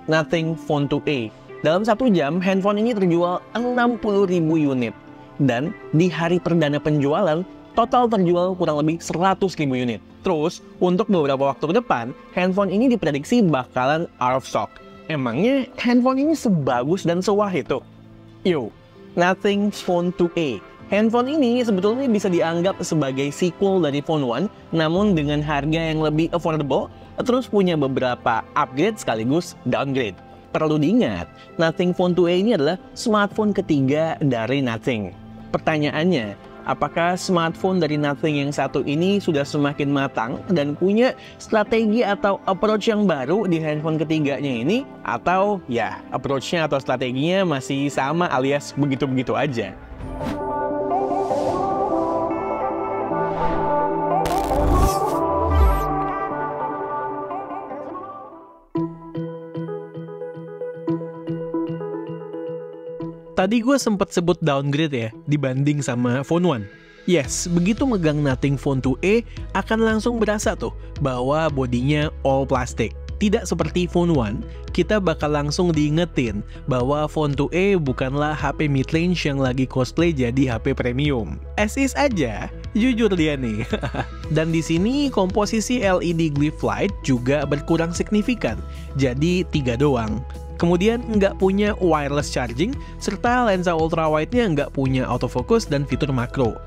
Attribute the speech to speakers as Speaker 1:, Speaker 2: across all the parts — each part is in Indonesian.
Speaker 1: Nothing Phone 2a. Dalam 1 jam, handphone ini terjual 60.000 unit. Dan di hari perdana penjualan, total terjual kurang lebih 100.000 unit. Terus, untuk beberapa waktu ke depan, handphone ini diprediksi bakalan out of stock. Emangnya handphone ini sebagus dan sewah itu? Yo, Nothing Phone 2a. Handphone ini sebetulnya bisa dianggap sebagai sequel dari Phone 1, namun dengan harga yang lebih affordable, terus punya beberapa upgrade sekaligus downgrade. Perlu diingat, Nothing Phone 2a ini adalah smartphone ketiga dari Nothing. Pertanyaannya, apakah smartphone dari Nothing yang satu ini sudah semakin matang dan punya strategi atau approach yang baru di handphone ketiganya ini? Atau ya, approach-nya atau strateginya masih sama alias begitu-begitu aja? Tadi gue sempat sebut downgrade ya, dibanding sama Phone 1. Yes, begitu megang Nothing Phone 2a, akan langsung berasa tuh bahwa bodinya all plastic. Tidak seperti Phone 1, kita bakal langsung diingetin bahwa Phone 2a bukanlah HP mid-range yang lagi cosplay jadi HP premium. As is aja, jujur dia nih. Dan di sini komposisi LED glyph light juga berkurang signifikan, jadi 3 doang. Kemudian nggak punya wireless charging, serta lensa ultrawide-nya nggak punya autofocus dan fitur makro.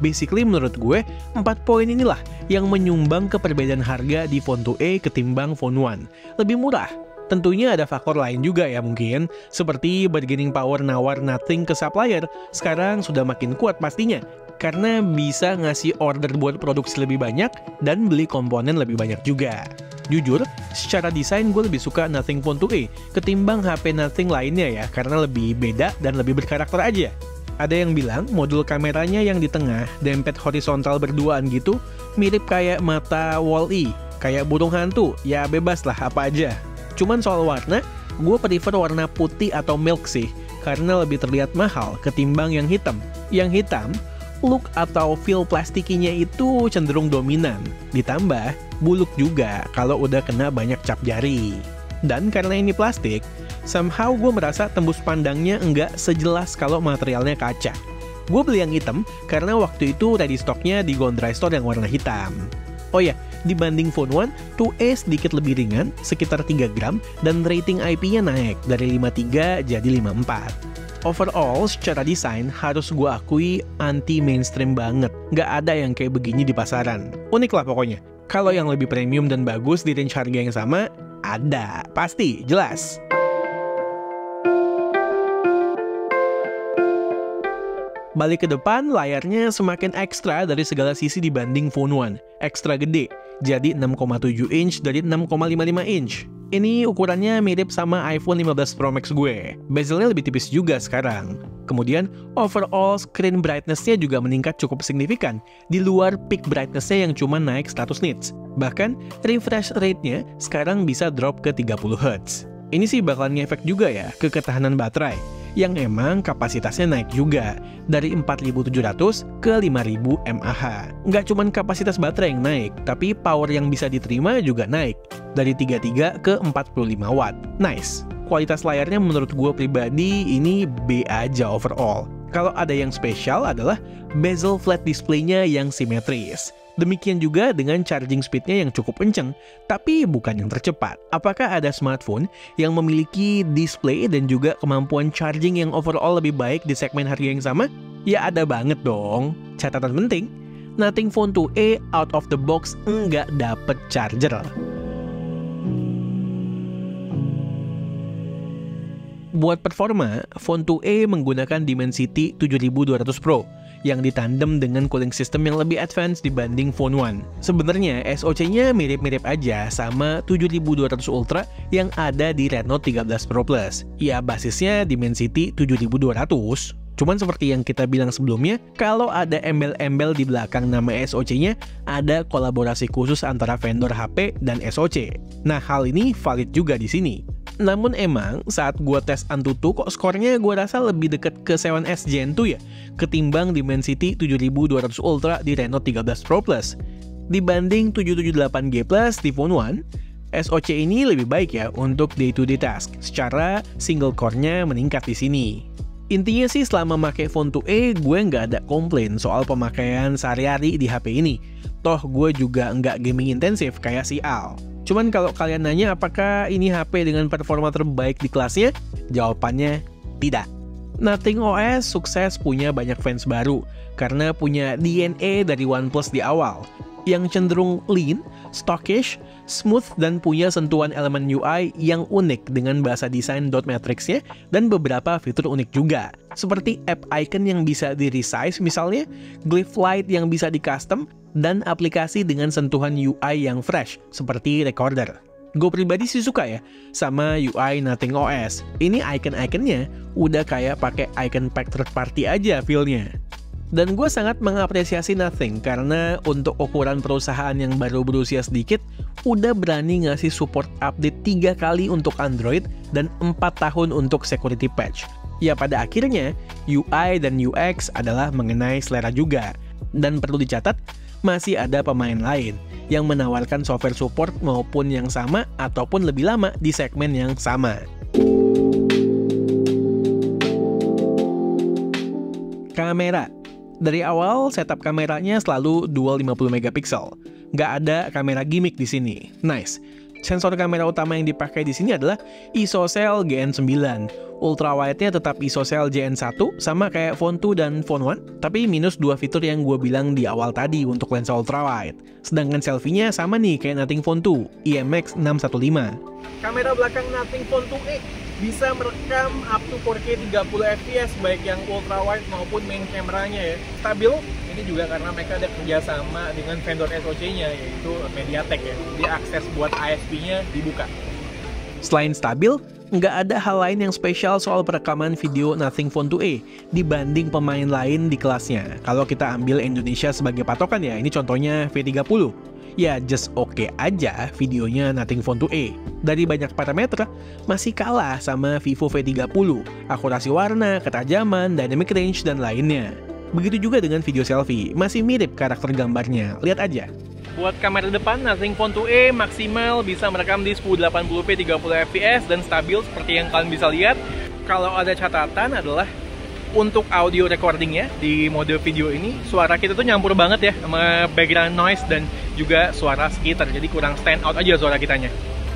Speaker 1: Basically menurut gue, 4 poin inilah yang menyumbang ke perbedaan harga di Phone 2a ketimbang Phone 1. Lebih murah. Tentunya ada faktor lain juga ya mungkin, seperti bargaining power nawar Nothing ke supplier, sekarang sudah makin kuat pastinya. Karena bisa ngasih order buat produksi lebih banyak dan beli komponen lebih banyak juga. Jujur, secara desain gue lebih suka Nothing Phone 2a ketimbang HP Nothing lainnya ya, karena lebih beda dan lebih berkarakter aja. Ada yang bilang modul kameranya yang di tengah, dempet horizontal berduaan gitu, mirip kayak mata Wall-E, kayak burung hantu, ya bebas lah apa aja. Cuman soal warna, gue prefer warna putih atau milk sih, karena lebih terlihat mahal ketimbang yang hitam. Yang hitam, look atau feel plastikinya itu cenderung dominan. Ditambah, buluk juga kalau udah kena banyak cap jari. Dan karena ini plastik, somehow gue merasa tembus pandangnya enggak sejelas kalau materialnya kaca. Gue beli yang hitam karena waktu itu ready stocknya di Gondry Store yang warna hitam. Oh ya, dibanding Phone 1, 2a sedikit lebih ringan, sekitar 3 gram, dan rating IP-nya naik dari 5.3 jadi 5.4. Overall, secara desain harus gue akui anti-mainstream banget. Nggak ada yang kayak begini di pasaran. Unik lah pokoknya. Kalau yang lebih premium dan bagus di range harga yang sama, ada. Pasti, jelas. Balik ke depan, layarnya semakin ekstra dari segala sisi dibanding Phone 1. Ekstra gede, jadi 6,7 inch dari 6,55 inch. Ini ukurannya mirip sama iPhone 15 Pro Max gue. Bezelnya lebih tipis juga sekarang. Kemudian, overall screen brightness-nya juga meningkat cukup signifikan, di luar peak brightness-nya yang cuma naik 100 nits. Bahkan, refresh rate-nya sekarang bisa drop ke 30 Hz. Ini sih bakalan ngefek juga ya ke ketahanan baterai, yang emang kapasitasnya naik juga, dari 4.700 ke 5.000 mAh. Nggak cuma kapasitas baterai yang naik, tapi power yang bisa diterima juga naik, dari 33 ke 45 watt. Nice. Kualitas layarnya menurut gue pribadi ini B aja overall. Kalau ada yang spesial adalah bezel flat display-nya yang simetris. Demikian juga dengan charging speed-nya yang cukup kenceng, tapi bukan yang tercepat. Apakah ada smartphone yang memiliki display dan juga kemampuan charging yang overall lebih baik di segmen harga yang sama? Ya ada banget dong. Catatan penting, Nothing Phone 2a out of the box nggak dapet charger. Buat performa, Phone 2a menggunakan Dimensity 7200 Pro yang ditandem dengan cooling system yang lebih advance dibanding Phone 1. Sebenarnya SoC-nya mirip-mirip aja sama 7200 Ultra yang ada di Redmi 13 Pro Plus. Ya basisnya Dimensity 7200. Cuman seperti yang kita bilang sebelumnya, kalau ada embel-embel di belakang nama SoC-nya, ada kolaborasi khusus antara vendor HP dan SoC. Nah, hal ini valid juga di sini. Namun emang saat gue tes Antutu kok skornya gue rasa lebih deket ke 7S Gen 2 ya, ketimbang Dimensity 7200 Ultra di Reno 13 Pro Plus. Dibanding 778G Plus di Phone 1, SoC ini lebih baik ya untuk day-to-day task, secara single core-nya meningkat di sini. Intinya sih selama pakai Phone 2a, gue nggak ada komplain soal pemakaian sehari-hari di HP ini. Toh gue juga nggak gaming intensif kayak si Al. Cuman kalau kalian nanya apakah ini HP dengan performa terbaik di kelasnya, jawabannya tidak. Nothing OS sukses punya banyak fans baru, karena punya DNA dari OnePlus di awal, yang cenderung lean, stockish, smooth, dan punya sentuhan elemen UI yang unik dengan bahasa desain dot matrix-nya dan beberapa fitur unik juga. Seperti app icon yang bisa di-resize misalnya, glyph light yang bisa di-custom, dan aplikasi dengan sentuhan UI yang fresh, seperti recorder. Gue pribadi sih suka ya sama UI Nothing OS. Ini icon-iconnya udah kayak pakai icon pack third party aja feel-nya. Dan gue sangat mengapresiasi Nothing karena untuk ukuran perusahaan yang baru berusia sedikit, udah berani ngasih support update 3 kali untuk Android dan 4 tahun untuk security patch. Ya pada akhirnya, UI dan UX adalah mengenai selera juga. Dan perlu dicatat, masih ada pemain lain yang menawarkan software support maupun yang sama ataupun lebih lama di segmen yang sama. Kamera. Dari awal, setup kameranya selalu dual 50 megapiksel. Nggak ada kamera gimmick di sini. Nice. Sensor kamera utama yang dipakai di sini adalah ISOCELL GN9. Ultrawide-nya tetap ISOCELL GN1, sama kayak Phone 2 dan Phone 1, tapi minus 2 fitur yang gue bilang di awal tadi untuk lensa ultrawide. Sedangkan selfie-nya sama nih kayak Nothing Phone 2, IMX615. Kamera belakang Nothing Phone 2a bisa merekam up to 4K 30 fps baik yang ultrawide maupun main kameranya ya. Stabil, ini juga karena mereka ada kerjasama dengan vendor SoC-nya yaitu MediaTek ya. Jadi akses buat ISP-nya dibuka. Selain stabil, nggak ada hal lain yang spesial soal perekaman video Nothing Phone 2a dibanding pemain lain di kelasnya. Kalau kita ambil Indonesia sebagai patokan ya, ini contohnya V30. Ya just oke aja videonya Nothing Phone 2a. Dari banyak parameter, masih kalah sama Vivo V30, akurasi warna, ketajaman, dynamic range, dan lainnya. Begitu juga dengan video selfie, masih mirip karakter gambarnya, lihat aja. Buat kamera depan, Nothing Phone 2a maksimal bisa merekam di 1080p 30 fps dan stabil seperti yang kalian bisa lihat. Kalau ada catatan adalah untuk audio recordingnya di mode video ini, suara kita tuh nyampur banget ya sama background noise dan juga suara sekitar, jadi kurang stand out aja suara kitanya.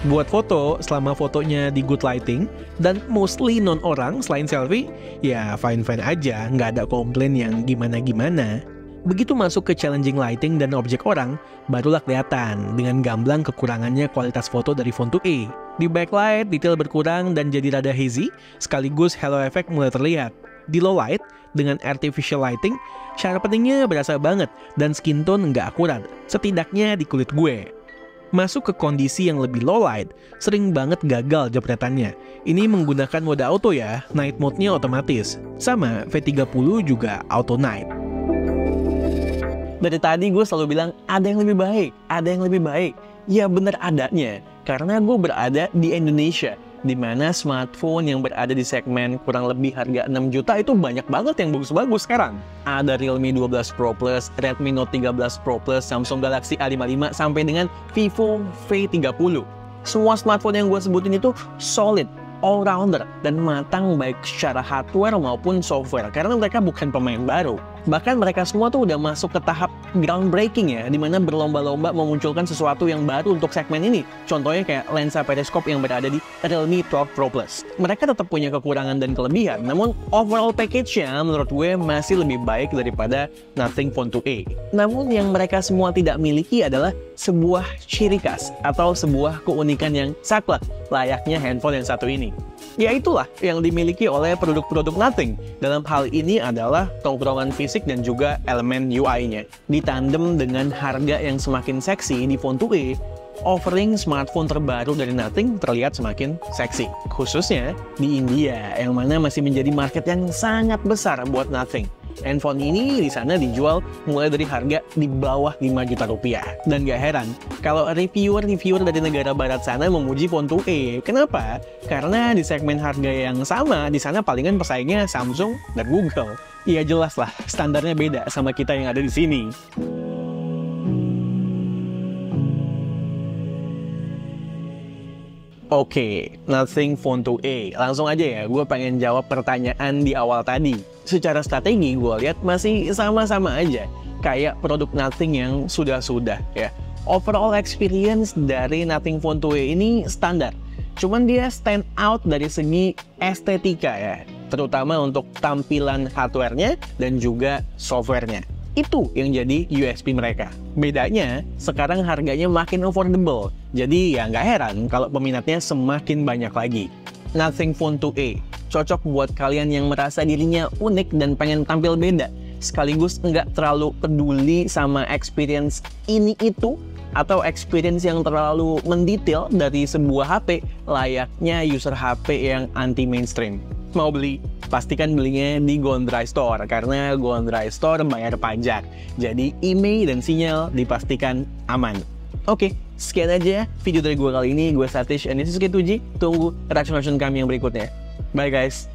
Speaker 1: Buat foto, selama fotonya di good lighting dan mostly non orang selain selfie, ya fine-fine aja, nggak ada komplain yang gimana-gimana. Begitu masuk ke challenging lighting dan objek orang, barulah kelihatan dengan gamblang kekurangannya kualitas foto dari Phone 2a. Di backlight, detail berkurang dan jadi rada hazy, sekaligus halo effect mulai terlihat. Di low light, dengan artificial lighting, sharpeningnya berasa banget dan skin tone nggak akurat, setidaknya di kulit gue. Masuk ke kondisi yang lebih low light, sering banget gagal jepretannya. Ini menggunakan mode auto ya, night mode-nya otomatis. Sama, V30 juga auto night. Dari tadi gue selalu bilang, ada yang lebih baik, ada yang lebih baik. Ya bener adanya, karena gue berada di Indonesia, di mana smartphone yang berada di segmen kurang lebih harga 6 juta itu banyak banget yang bagus-bagus sekarang. Ada Realme 12 Pro Plus, Redmi Note 13 Pro Plus, Samsung Galaxy A55, sampai dengan Vivo V30. Semua smartphone yang gue sebutin itu solid, all-rounder, dan matang baik secara hardware maupun software, karena mereka bukan pemain baru. Bahkan mereka semua tuh udah masuk ke tahap groundbreaking ya, dimana berlomba-lomba memunculkan sesuatu yang baru untuk segmen ini. Contohnya kayak lensa periskop yang berada di Realme 12 Pro Plus. Mereka tetap punya kekurangan dan kelebihan, namun overall package-nya menurut gue masih lebih baik daripada Nothing Phone 2a. Namun yang mereka semua tidak miliki adalah sebuah ciri khas atau sebuah keunikan yang saklek layaknya handphone yang satu ini. Ya itulah yang dimiliki oleh produk-produk Nothing. Dalam hal ini adalah tongkrongan fisik dan juga elemen UI-nya. Ditandem dengan harga yang semakin seksi di Phone 2a, offering smartphone terbaru dari Nothing terlihat semakin seksi. Khususnya di India, yang mana masih menjadi market yang sangat besar buat Nothing. Handphone ini di sana dijual mulai dari harga di bawah 5 juta rupiah. Dan gak heran kalau reviewer dari negara barat sana memuji Phone 2a. Kenapa? Karena di segmen harga yang sama, di sana palingan pesaingnya Samsung dan Google. Ya jelas lah, standarnya beda sama kita yang ada di sini. Oke, Nothing Phone 2a. Langsung aja ya, gue pengen jawab pertanyaan di awal tadi. Secara strategi, gue lihat masih sama-sama aja. Kayak produk Nothing yang sudah-sudah ya. Overall experience dari Nothing Phone 2a ini standar. Cuman dia stand out dari segi estetika ya. Terutama untuk tampilan hardware-nya dan juga software-nya. Itu yang jadi USP mereka. Bedanya, sekarang harganya makin affordable. Jadi ya nggak heran kalau peminatnya semakin banyak lagi. Nothing Phone 2a cocok buat kalian yang merasa dirinya unik dan pengen tampil beda, sekaligus nggak terlalu peduli sama experience ini itu, atau experience yang terlalu mendetail dari sebuah HP layaknya user HP yang anti mainstream. Mau beli? Pastikan belinya di Gondry Store, karena Gondry Store bayar pajak. Jadi email dan sinyal dipastikan aman. Oke, sekian aja video dari gue kali ini. Gue Satish, and this is K2G. Tunggu reaction kami yang berikutnya. Bye guys!